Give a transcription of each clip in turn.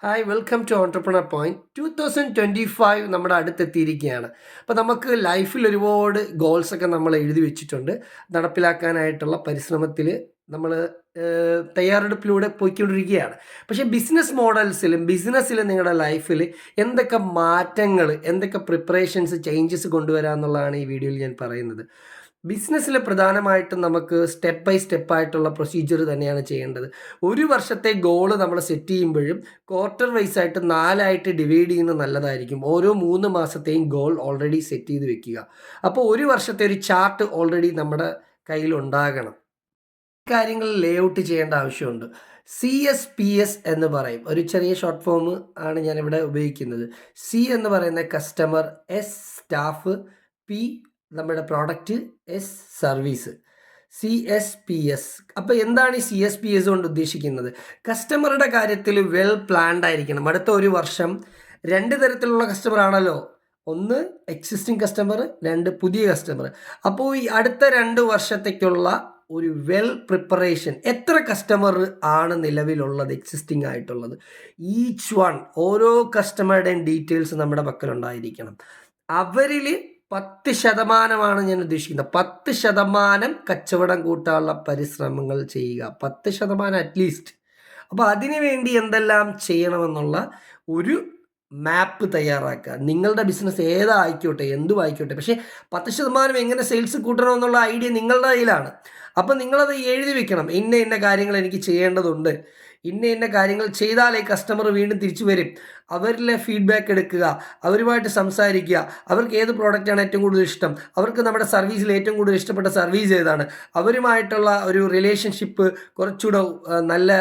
Hi welcome to entrepreneur point 2025 നമ്മുടെ അടുത്തെത്തിയിരിക്കുകയാണ്. അപ്പോൾ നമുക്ക് ലൈഫിൽ ഒരുപാട് ഗോൾസൊക്കെ നമ്മൾ എഴുതി വെച്ചിട്ടുണ്ട്. നടപ്പിലാക്കാനായിട്ടുള്ള പരിശ്രമത്തിൽ നമ്മൾ തയ്യാറെടുപ്പിലൂടെ പോയിക്കൊണ്ടിരിക്കുകയാണ്. പക്ഷേ ബിസിനസ്സിലും നിങ്ങളുടെ ലൈഫിൽ എന്തൊക്കെ മാറ്റങ്ങൾ, എന്തൊക്കെ പ്രിപ്പറേഷൻസ്, ചേഞ്ചസ് കൊണ്ടുവരാമെന്നുള്ളതാണ് ഈ വീഡിയോയിൽ ഞാൻ പറയുന്നത്. ബിസിനസ്സിൽ പ്രധാനമായിട്ടും നമുക്ക് സ്റ്റെപ്പ് ബൈ സ്റ്റെപ്പായിട്ടുള്ള പ്രൊസീജിയർ തന്നെയാണ് ചെയ്യേണ്ടത്. ഒരു വർഷത്തെ ഗോള് നമ്മൾ സെറ്റ് ചെയ്യുമ്പോഴും ക്വാർട്ടർ വൈസ് ആയിട്ട് 4ആയിട്ട് ഡിവൈഡ് ചെയ്യുന്നത് നല്ലതായിരിക്കും. ഓരോ 3 മാസത്തെയും ഗോൾ ഓൾറെഡി സെറ്റ് ചെയ്ത് വെക്കുക. അപ്പോൾ ഒരു വർഷത്തെ ഒരു ചാർട്ട് ഓൾറെഡി നമ്മുടെ കയ്യിലുണ്ടാകണം. കാര്യങ്ങൾ ലേ ഔട്ട് ചെയ്യേണ്ട ആവശ്യമുണ്ട്. CSPS എന്ന് പറയും. ഒരു ചെറിയ ഷോർട്ട് ഫോം ആണ് ഞാനിവിടെ ഉപയോഗിക്കുന്നത്. സി എന്ന് പറയുന്ന കസ്റ്റമർ, എസ് സ്റ്റാഫ്, പി നമ്മുടെ പ്രോഡക്റ്റ്, എസ് സർവീസ്. CSPS. അപ്പോൾ എന്താണ് ഈ CSPS കൊണ്ട് ഉദ്ദേശിക്കുന്നത്? കസ്റ്റമറുടെ കാര്യത്തിൽ വെൽ പ്ലാൻഡ് ആയിരിക്കണം. അടുത്ത ഒരു വർഷം 2 തരത്തിലുള്ള കസ്റ്റമർ ആണല്ലോ. ഒന്ന് എക്സിസ്റ്റിംഗ് കസ്റ്റമർ, 2 പുതിയ കസ്റ്റമർ. അപ്പോൾ ഈ അടുത്ത 2 വർഷത്തേക്കുള്ള ഒരു വെൽ പ്രിപ്പറേഷൻ. എത്ര കസ്റ്റമർ ആണ് നിലവിലുള്ളത്, എക്സിസ്റ്റിംഗ് ആയിട്ടുള്ളത്? ഈച്ച് വൺ, ഓരോ കസ്റ്റമറുടെയും ഡീറ്റെയിൽസ് നമ്മുടെ പക്കലുണ്ടായിരിക്കണം. അവരിൽ 10% ഞാൻ ഉദ്ദേശിക്കുന്നത്. 10% കച്ചവടം കൂട്ടാനുള്ള പരിശ്രമങ്ങൾ ചെയ്യുക. 10% അറ്റ്ലീസ്റ്റ്. അപ്പോൾ അതിനു വേണ്ടി എന്തെല്ലാം ചെയ്യണമെന്നുള്ള ഒരു മാപ്പ് തയ്യാറാക്കുക. നിങ്ങളുടെ ബിസിനസ് ഏതായിക്കോട്ടെ, എന്തും ആയിക്കോട്ടെ, പക്ഷേ 10% എങ്ങനെ സെയിൽസ് കൂട്ടണമെന്നുള്ള ഐഡിയ നിങ്ങളുടെ കയ്യിലാണ്. അപ്പം നിങ്ങളത് എഴുതി വെക്കണം. ഇന്ന കാര്യങ്ങൾ എനിക്ക് ചെയ്യേണ്ടതുണ്ട്, ഇന്ന കാര്യങ്ങൾ ചെയ്താലേ കസ്റ്റമർ വീണ്ടും തിരിച്ചു വരും. അവരിലെ ഫീഡ്ബാക്ക് എടുക്കുക, അവരുമായിട്ട് സംസാരിക്കുക. അവർക്ക് ഏത് പ്രോഡക്റ്റാണ് ഏറ്റവും കൂടുതൽ ഇഷ്ടം, അവർക്ക് നമ്മുടെ സർവീസിൽ ഏറ്റവും കൂടുതൽ ഇഷ്ടപ്പെട്ട സർവീസ് ഏതാണ്, അവരുമായിട്ടുള്ള ഒരു റിലേഷൻഷിപ്പ് കുറച്ചുകൂടെ നല്ല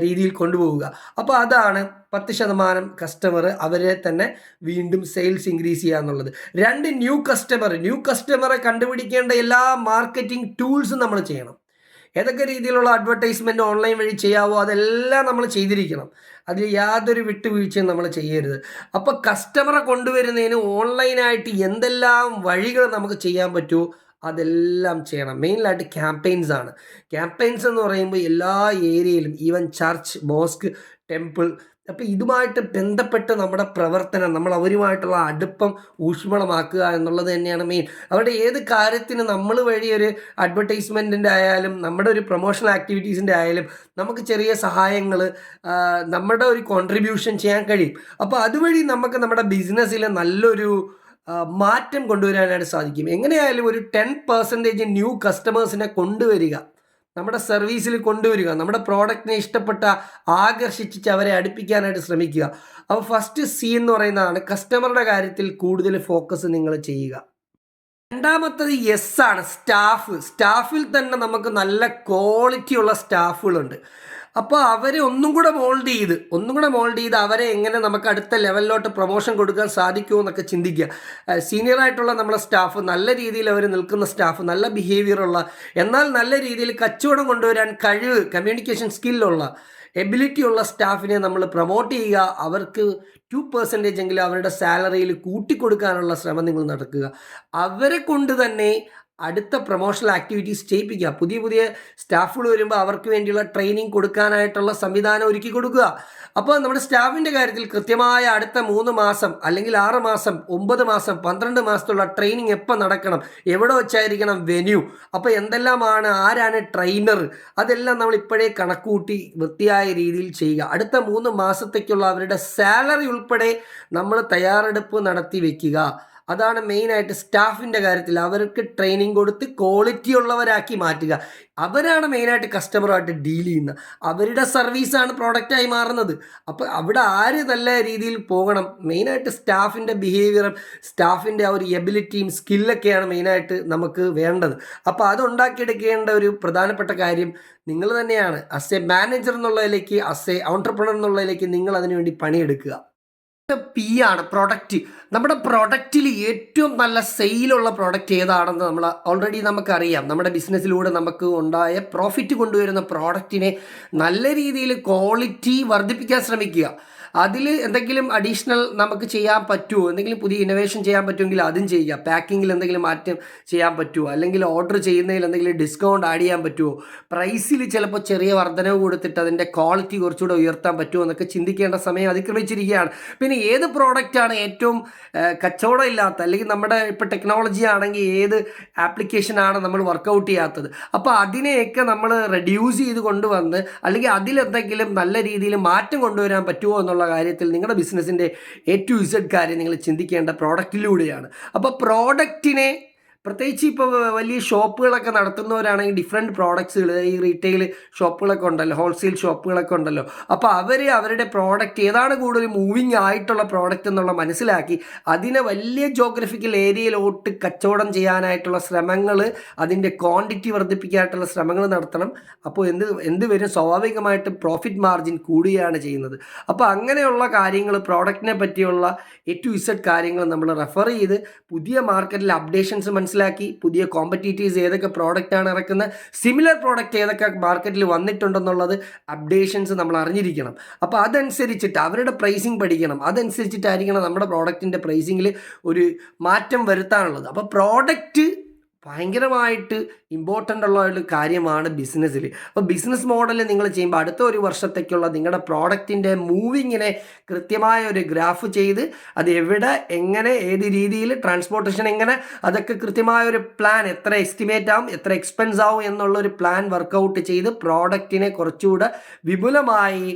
രീതിയിൽ കൊണ്ടുപോവുക. അപ്പോൾ അതാണ് 10% കസ്റ്റമർ, അവരെ തന്നെ വീണ്ടും സെയിൽസ് ഇൻക്രീസ് ചെയ്യുക എന്നുള്ളത്. 2 ന്യൂ കസ്റ്റമറെ കണ്ടുപിടിക്കേണ്ട എല്ലാ മാർക്കറ്റിംഗ് ടൂൾസും നമ്മൾ ചെയ്യണം. ഏതൊക്കെ രീതിയിലുള്ള അഡ്വർടൈസ്മെൻറ്റ് ഓൺലൈൻ വഴി ചെയ്യാവോ അതെല്ലാം നമ്മൾ ചെയ്തിരിക്കണം. അതിൽ യാതൊരു വിട്ടുവീഴ്ചയും നമ്മൾ ചെയ്യരുത്. അപ്പോൾ കസ്റ്റമറെ കൊണ്ടുവരുന്നതിന് ഓൺലൈനായിട്ട് എന്തെല്ലാം വഴികൾ നമുക്ക് ചെയ്യാൻ പറ്റുമോ അതെല്ലാം ചെയ്യണം. മെയിനായിട്ട് ക്യാമ്പയിൻസ് ആണ്. ക്യാമ്പയിൻസ് എന്ന് പറയുമ്പോൾ എല്ലാ ഏരിയയിലും, ഈവൻ ചർച്ച്, മോസ്ക്, ടെമ്പിൾ, അപ്പോൾ ഇതുമായിട്ട് ബന്ധപ്പെട്ട് നമ്മുടെ പ്രവർത്തനം, നമ്മൾ അവരുമായിട്ടുള്ള അടുപ്പം ഊഷ്മളമാക്കുക എന്നുള്ളത് തന്നെയാണ് മെയിൻ. അവരുടെ ഏത് കാര്യത്തിന് നമ്മൾ വഴി ഒരു അഡ്വർടൈസ്മെൻറ്റിൻ്റെ ആയാലും നമ്മുടെ ഒരു പ്രൊമോഷണൽ ആക്ടിവിറ്റീസിൻ്റെ ആയാലും നമുക്ക് ചെറിയ സഹായങ്ങൾ, നമ്മുടെ ഒരു കോൺട്രിബ്യൂഷൻ ചെയ്യാൻ കഴിയും. അപ്പോൾ അതുവഴി നമുക്ക് നമ്മുടെ ബിസിനസ്സിൽ നല്ലൊരു മാറ്റം കൊണ്ടുവരാനായിട്ട് സാധിക്കും. എങ്ങനെയായാലും ഒരു 10% ന്യൂ കസ്റ്റമേഴ്സിനെ കൊണ്ടുവരിക, നമ്മുടെ സർവീസിൽ കൊണ്ടുവരിക, നമ്മുടെ പ്രോഡക്റ്റിനെ ഇഷ്ടപ്പെട്ട ആകർഷിച്ച് അവരെ അടുപ്പിക്കാനായിട്ട് ശ്രമിക്കുക. അപ്പോൾ ഫസ്റ്റ് സി എന്ന് പറയുന്നതാണ് കസ്റ്റമറുടെ കാര്യത്തിൽ കൂടുതൽ ഫോക്കസ് നിങ്ങൾ ചെയ്യുക. രണ്ടാമത്തത് എസ് ആണ്, സ്റ്റാഫിൽ തന്നെ നമുക്ക് നല്ല ക്വാളിറ്റിയുള്ള സ്റ്റാഫുകളുണ്ട്. അപ്പോൾ അവരെ ഒന്നും കൂടെ മോൾഡ് ചെയ്ത് അവരെ എങ്ങനെ നമുക്ക് അടുത്ത ലെവലിലോട്ട് പ്രൊമോഷൻ കൊടുക്കാൻ സാധിക്കുമോ എന്നൊക്കെ ചിന്തിക്കുക. സീനിയറായിട്ടുള്ള നമ്മുടെ സ്റ്റാഫ്, നല്ല രീതിയിൽ അവർ നിൽക്കുന്ന സ്റ്റാഫ്, നല്ല ബിഹേവിയറുള്ള, എന്നാൽ നല്ല രീതിയിൽ കച്ചവടം കൊണ്ടുവരാൻ കഴിവ്, കമ്മ്യൂണിക്കേഷൻ സ്കില്ലുള്ള, എബിലിറ്റി ഉള്ള സ്റ്റാഫിനെ നമ്മൾ പ്രൊമോട്ട് ചെയ്യുക. അവർക്ക് 2% എങ്കിലും അവരുടെ സാലറിയിൽ കൂട്ടിക്കൊടുക്കാനുള്ള ശ്രമം നിങ്ങൾ നടക്കുക. അവരെ കൊണ്ട് തന്നെ അടുത്ത പ്രൊമോഷണൽ ആക്ടിവിറ്റീസ് ചെയ്യിപ്പിക്കുക. പുതിയ സ്റ്റാഫുകൾ വരുമ്പോൾ അവർക്ക് വേണ്ടിയുള്ള ട്രെയിനിങ് കൊടുക്കാനായിട്ടുള്ള സംവിധാനം ഒരുക്കി കൊടുക്കുക. അപ്പോൾ നമ്മുടെ സ്റ്റാഫിൻ്റെ കാര്യത്തിൽ കൃത്യമായ അടുത്ത 3 മാസം അല്ലെങ്കിൽ 6 മാസം, 9 മാസം, 12 മാസത്തുള്ള ട്രെയിനിങ് എപ്പോൾ നടക്കണം, എവിടെ വെച്ചായിരിക്കണം വെന്യൂ, അപ്പോൾ എന്തെല്ലാമാണ്, ആരാണ് ട്രെയിനർ, അതെല്ലാം നമ്മൾ ഇപ്പോഴേ കണക്കുകൂട്ടി വൃത്തിയായ രീതിയിൽ ചെയ്യുക. അടുത്ത 3 മാസത്തേക്കുള്ള അവരുടെ സാലറി ഉൾപ്പെടെ നമ്മൾ തയ്യാറെടുപ്പ് നടത്തി വയ്ക്കുക. അതാണ് മെയിനായിട്ട് സ്റ്റാഫിൻ്റെ കാര്യത്തിൽ. അവർക്ക് ട്രെയിനിങ് കൊടുത്ത് ക്വാളിറ്റി ഉള്ളവരാക്കി മാറ്റുക. അവരാണ് മെയിനായിട്ട് കസ്റ്റമറുമായിട്ട് ഡീൽ ചെയ്യുന്നത്. അവരുടെ സർവീസാണ് പ്രോഡക്റ്റായി മാറുന്നത്. അപ്പോൾ അവിടെ ആര് നല്ല രീതിയിൽ പോകണം, മെയിനായിട്ട് സ്റ്റാഫിൻ്റെ ബിഹേവിയറും സ്റ്റാഫിൻ്റെ ആ ഒരു എബിലിറ്റിയും സ്കില്ലൊക്കെയാണ് മെയിനായിട്ട് നമുക്ക് വേണ്ടത്. അപ്പോൾ അതുണ്ടാക്കിയെടുക്കേണ്ട ഒരു പ്രധാനപ്പെട്ട കാര്യം നിങ്ങൾ തന്നെയാണ്. ആസ് എ മാനേജർ എന്നുള്ളതിലേക്ക്, ആസ് എ ഓൺട്രപ്രണർ എന്നുള്ളതിലേക്ക് നിങ്ങൾ അതിനുവേണ്ടി പണിയെടുക്കുക. പി ആണ് പ്രൊഡക്റ്റ്. നമ്മുടെ പ്രൊഡക്റ്റിൽ ഏറ്റവും നല്ല സെയിലുള്ള പ്രൊഡക്റ്റ് ഏതാണെന്ന് ഓൾറെഡി നമുക്കറിയാം. നമ്മുടെ ബിസിനസ്സിലൂടെ നമുക്ക് ഉണ്ടായ പ്രോഫിറ്റ് കൊണ്ടുവരുന്ന പ്രോഡക്റ്റിനെ നല്ല രീതിയിൽ ക്വാളിറ്റി വർദ്ധിപ്പിക്കാൻ ശ്രമിക്കുക. അതിൽ എന്തെങ്കിലും അഡീഷണൽ നമുക്ക് ചെയ്യാൻ പറ്റുമോ, എന്തെങ്കിലും പുതിയ ഇന്നോവേഷൻ ചെയ്യാൻ പറ്റുമെങ്കിൽ അതും ചെയ്യുക. പാക്കിങ്ങിൽ എന്തെങ്കിലും മാറ്റം ചെയ്യാൻ പറ്റുമോ, അല്ലെങ്കിൽ ഓർഡർ ചെയ്യുന്നതിൽ എന്തെങ്കിലും ഡിസ്കൗണ്ട് ആഡ് ചെയ്യാൻ പറ്റുമോ, പ്രൈസിൽ ചിലപ്പോൾ ചെറിയ വർധനവ് കൊടുത്തിട്ട് അതിൻ്റെ ക്വാളിറ്റി കുറച്ചുകൂടെ ഉയർത്താൻ പറ്റുമോ എന്നൊക്കെ ചിന്തിക്കേണ്ട സമയം അതിക്രമിച്ചിരിക്കുകയാണ്. പിന്നെ ഏത് പ്രോഡക്റ്റാണ് ഏറ്റവും കച്ചവടം ഇല്ലാത്ത, അല്ലെങ്കിൽ നമ്മുടെ ഇപ്പോൾ ടെക്നോളജി ആണെങ്കിൽ ഏത് ആപ്ലിക്കേഷനാണ് നമ്മൾ വർക്കൗട്ട് ചെയ്യാത്തത്, അപ്പോൾ അതിനെയൊക്കെ നമ്മൾ റെഡ്യൂസ് ചെയ്ത് കൊണ്ടുവന്ന് അല്ലെങ്കിൽ അതിലെന്തെങ്കിലും നല്ല രീതിയിൽ മാറ്റം കൊണ്ടുവരാൻ പറ്റുമോ എന്നുള്ള കാര്യത്തിൽ നിങ്ങളുടെ ബിസിനസ്സിൻ്റെ A to Z കാര്യം നിങ്ങൾ ചിന്തിക്കേണ്ട പ്രോഡക്റ്റിലൂടെയാണ്. അപ്പോൾ പ്രോഡക്റ്റിനെ പ്രത്യേകിച്ച് ഇപ്പോൾ വലിയ ഷോപ്പുകളൊക്കെ നടത്തുന്നവരാണെങ്കിൽ ഡിഫറെൻറ്റ് പ്രോഡക്ട്സുകൾ, ഈ റീറ്റെയിൽ ഷോപ്പുകളൊക്കെ ഉണ്ടല്ലോ, ഹോൾസെയിൽ ഷോപ്പുകളൊക്കെ ഉണ്ടല്ലോ, അപ്പോൾ അവരുടെ പ്രോഡക്റ്റ് ഏതാണ് കൂടുതൽ മൂവിങ് ആയിട്ടുള്ള പ്രോഡക്റ്റ് എന്നുള്ള മനസ്സിലാക്കി അതിനെ വലിയ ജോഗ്രഫിക്കൽ ഏരിയയിലോട്ട് കച്ചവടം ചെയ്യാനായിട്ടുള്ള ശ്രമങ്ങൾ, അതിൻ്റെ ക്വാണ്ടിറ്റി വർദ്ധിപ്പിക്കാനായിട്ടുള്ള ശ്രമങ്ങൾ നടത്തണം. അപ്പോൾ എന്ത് വരും, സ്വാഭാവികമായിട്ടും പ്രോഫിറ്റ് മാർജിൻ കൂടുകയാണ് ചെയ്യുന്നത്. അപ്പോൾ അങ്ങനെയുള്ള കാര്യങ്ങൾ, പ്രോഡക്റ്റിനെ പറ്റിയുള്ള A to Z കാര്യങ്ങൾ നമ്മൾ റെഫർ ചെയ്ത് പുതിയ മാർക്കറ്റിലെ അപ്ഡേഷൻസ് മനസ്സിലാക്കി, പുതിയ കോമ്പറ്റീറ്റീവ്സ് ഏതൊക്കെ പ്രോഡക്റ്റാണ് ഇറക്കുന്നത്, സിമിലർ പ്രോഡക്റ്റ് ഏതൊക്കെ മാർക്കറ്റിൽ വന്നിട്ടുണ്ടെന്നുള്ളത് അപ്ഡേഷൻസ് നമ്മൾ അറിഞ്ഞിരിക്കണം. അപ്പോൾ അതനുസരിച്ചിട്ട് അവരുടെ പ്രൈസിങ് പഠിക്കണം. അതനുസരിച്ചിട്ടായിരിക്കണം നമ്മുടെ പ്രോഡക്റ്റിൻ്റെ പ്രൈസിങ്ങിൽ ഒരു മാറ്റം വരുത്താനുള്ളത്. അപ്പോൾ പ്രോഡക്റ്റ് ഭയങ്കരമായിട്ട് ഇമ്പോർട്ടൻ്റ് ഉള്ള ഒരു കാര്യമാണ് ബിസിനസ്സിൽ. അപ്പോൾ ബിസിനസ് മോഡൽ നിങ്ങൾ ചെയ്യുമ്പോൾ അടുത്ത ഒരു വർഷത്തേക്കുള്ള നിങ്ങളുടെ പ്രോഡക്റ്റിൻ്റെ മൂവിങ്ങിനെ കൃത്യമായ ഒരു ഗ്രാഫ് ചെയ്ത് അത് എവിടെ, എങ്ങനെ, ഏത് രീതിയിൽ, ട്രാൻസ്പോർട്ടേഷൻ എങ്ങനെ, അതൊക്കെ കൃത്യമായ ഒരു പ്ലാൻ, എത്ര എസ്റ്റിമേറ്റ് ആവും, എത്ര എക്സ്പെൻസ് ആവും എന്നുള്ളൊരു പ്ലാൻ വർക്കൗട്ട് ചെയ്ത് പ്രോഡക്റ്റിനെ കുറച്ചുകൂടെ വിപുലമായി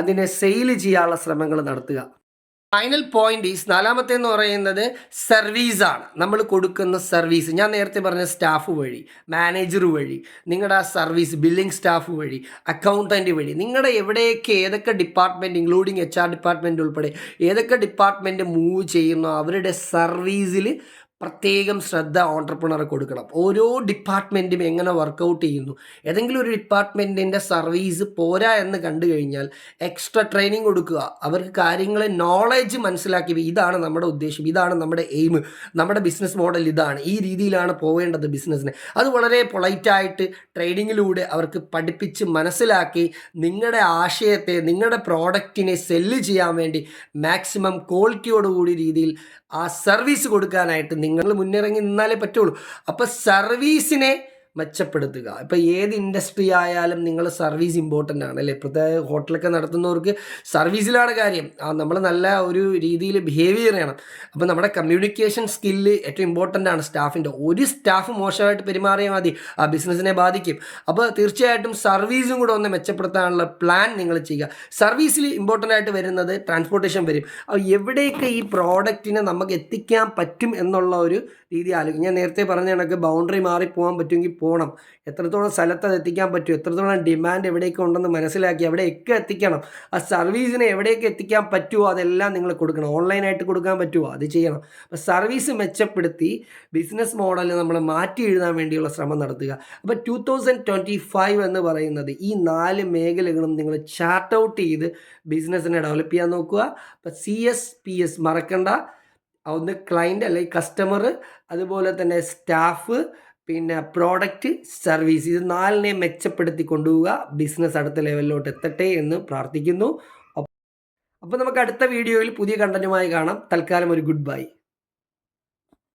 അതിനെ സെയിൽ ചെയ്യാനുള്ള ശ്രമങ്ങൾ നടത്തുക. ഫൈനൽ പോയിന്റ് ഈസ്, നാലാമത്തേന്ന് പറയുന്നത് സർവീസാണ്. നമ്മൾ കൊടുക്കുന്ന സർവീസ്, ഞാൻ നേരത്തെ പറഞ്ഞ സ്റ്റാഫ് വഴി, മാനേജർ വഴി, നിങ്ങളുടെ ആ സർവീസ്, ബില്ലിംഗ് സ്റ്റാഫ് വഴി, അക്കൗണ്ടൻറ്റ് വഴി, നിങ്ങളുടെ എവിടെയൊക്കെ ഏതൊക്കെ ഡിപ്പാർട്ട്മെൻറ്റ് ഇൻക്ലൂഡിങ് HR ഡിപ്പാർട്ട്മെൻറ്റ് ഉൾപ്പെടെ ഏതൊക്കെ ഡിപ്പാർട്ട്മെൻറ്റ് മൂവ് ചെയ്യുന്നോ അവരുടെ സർവീസിൽ പ്രത്യേകം ശ്രദ്ധ ഓൺട്രപ്രണർ കൊടുക്കണം. ഓരോ ഡിപ്പാർട്ട്മെൻറ്റും എങ്ങനെ വർക്കൗട്ട് ചെയ്യുന്നു, ഏതെങ്കിലും ഒരു ഡിപ്പാർട്ട്മെൻറ്റിൻ്റെ സർവീസ് പോരാ എന്ന് കണ്ടു കഴിഞ്ഞാൽ എക്സ്ട്രാ ട്രെയിനിങ് കൊടുക്കുക, അവർക്ക് കാര്യങ്ങൾ നോളേജ് മനസ്സിലാക്കി, ഇതാണ് നമ്മുടെ ഉദ്ദേശം, ഇതാണ് നമ്മുടെ എയിം, നമ്മുടെ ബിസിനസ് മോഡൽ ഇതാണ്, ഈ രീതിയിലാണ് പോവേണ്ടത് ബിസിനസ്സിന്. അത് വളരെ പൊളൈറ്റായിട്ട് ട്രെയിനിങ്ങിലൂടെ അവർക്ക് പഠിപ്പിച്ച് മനസ്സിലാക്കി നിങ്ങളുടെ ആശയത്തെ, നിങ്ങളുടെ പ്രോഡക്റ്റിനെ സെല്ല് ചെയ്യാൻ വേണ്ടി മാക്സിമം ക്വാളിറ്റിയോടുകൂടി രീതിയിൽ ആ സർവീസ് കൊടുക്കാനായിട്ട് നിങ്ങൾ മുന്നിറങ്ങി നിന്നാലേ പറ്റുള്ളൂ. അപ്പോൾ സർവീസിനെ മെച്ചപ്പെടുത്തുക. ഇപ്പോൾ ഏത് ഇൻഡസ്ട്രി ആയാലും നിങ്ങൾ സർവീസ് ഇമ്പോർട്ടൻ്റ് ആണ് അല്ലേ. പ്രത്യേക ഹോട്ടലൊക്കെ നടത്തുന്നവർക്ക് സർവീസിലാണ് കാര്യം. നമ്മൾ നല്ല ഒരു രീതിയിൽ ബിഹേവ് ചെയ്യണം. അപ്പോൾ നമ്മുടെ കമ്മ്യൂണിക്കേഷൻ സ്കില്ല് ഏറ്റവും ഇമ്പോർട്ടൻ്റ് ആണ് സ്റ്റാഫിൻ്റെ. ഒരു സ്റ്റാഫ് മോശമായിട്ട് പെരുമാറിയാൽ മതി, ആ ബിസിനസ്സിനെ ബാധിക്കും. അപ്പോൾ തീർച്ചയായിട്ടും സർവീസും കൂടെ ഒന്ന് മെച്ചപ്പെടുത്താനുള്ള പ്ലാൻ നിങ്ങൾ ചെയ്യുക. സർവീസിൽ ഇമ്പോർട്ടൻ്റ് ആയിട്ട് വരുന്നത് ട്രാൻസ്പോർട്ടേഷൻ വരും. അപ്പോൾ എവിടെയൊക്കെ ഈ പ്രോഡക്റ്റിനെ നമുക്ക് എത്തിക്കാൻ പറ്റും എന്നുള്ള ഒരു രീതി ആലോചിക്കും. ഞാൻ നേരത്തെ പറഞ്ഞ കണക്ക് ബൗണ്ടറി മാറി പോകാൻ പറ്റുമെങ്കിൽ പോകണം. എത്രത്തോളം സ്ഥലത്ത് അത് എത്തിക്കാൻ പറ്റും, എത്രത്തോളം ഡിമാൻഡ് എവിടെയൊക്കെ ഉണ്ടെന്ന് മനസ്സിലാക്കി അവിടെയൊക്കെ എത്തിക്കണം. ആ സർവീസിനെ എവിടെയൊക്കെ എത്തിക്കാൻ പറ്റുമോ അതെല്ലാം നിങ്ങൾ കൊടുക്കണം. ഓൺലൈനായിട്ട് കൊടുക്കാൻ പറ്റുമോ അത് ചെയ്യണം. അപ്പോൾ സർവീസ് മെച്ചപ്പെടുത്തി ബിസിനസ് മോഡൽ നമ്മൾ മാറ്റി എഴുതാൻ വേണ്ടിയുള്ള ശ്രമം നടത്തുക. അപ്പോൾ 2025 എന്ന് പറയുന്നത് ഈ 4 മേഖലകളും നിങ്ങൾ ചാർട്ട് ഔട്ട് ചെയ്ത് ബിസിനസ്സിനെ ഡെവലപ്പ് ചെയ്യാൻ നോക്കുക. അപ്പോൾ CSPS മറക്കണ്ട. ഒന്ന് ക്ലയൻറ്റ് അല്ലെങ്കിൽ കസ്റ്റമർ, അതുപോലെ തന്നെ സ്റ്റാഫ്, പിന്നെ പ്രോഡക്റ്റ്, സർവീസ്, ഇത് 4നെ മെച്ചപ്പെടുത്തി കൊണ്ടുപോവുക. ബിസിനസ് അടുത്ത ലെവലിലോട്ട് എത്തട്ടെ എന്ന് പ്രാർത്ഥിക്കുന്നു. അപ്പോൾ നമുക്ക് അടുത്ത വീഡിയോയിൽ പുതിയ കണ്ടന്റുമായി കാണാം. തൽക്കാലം ഒരു ഗുഡ് ബൈ.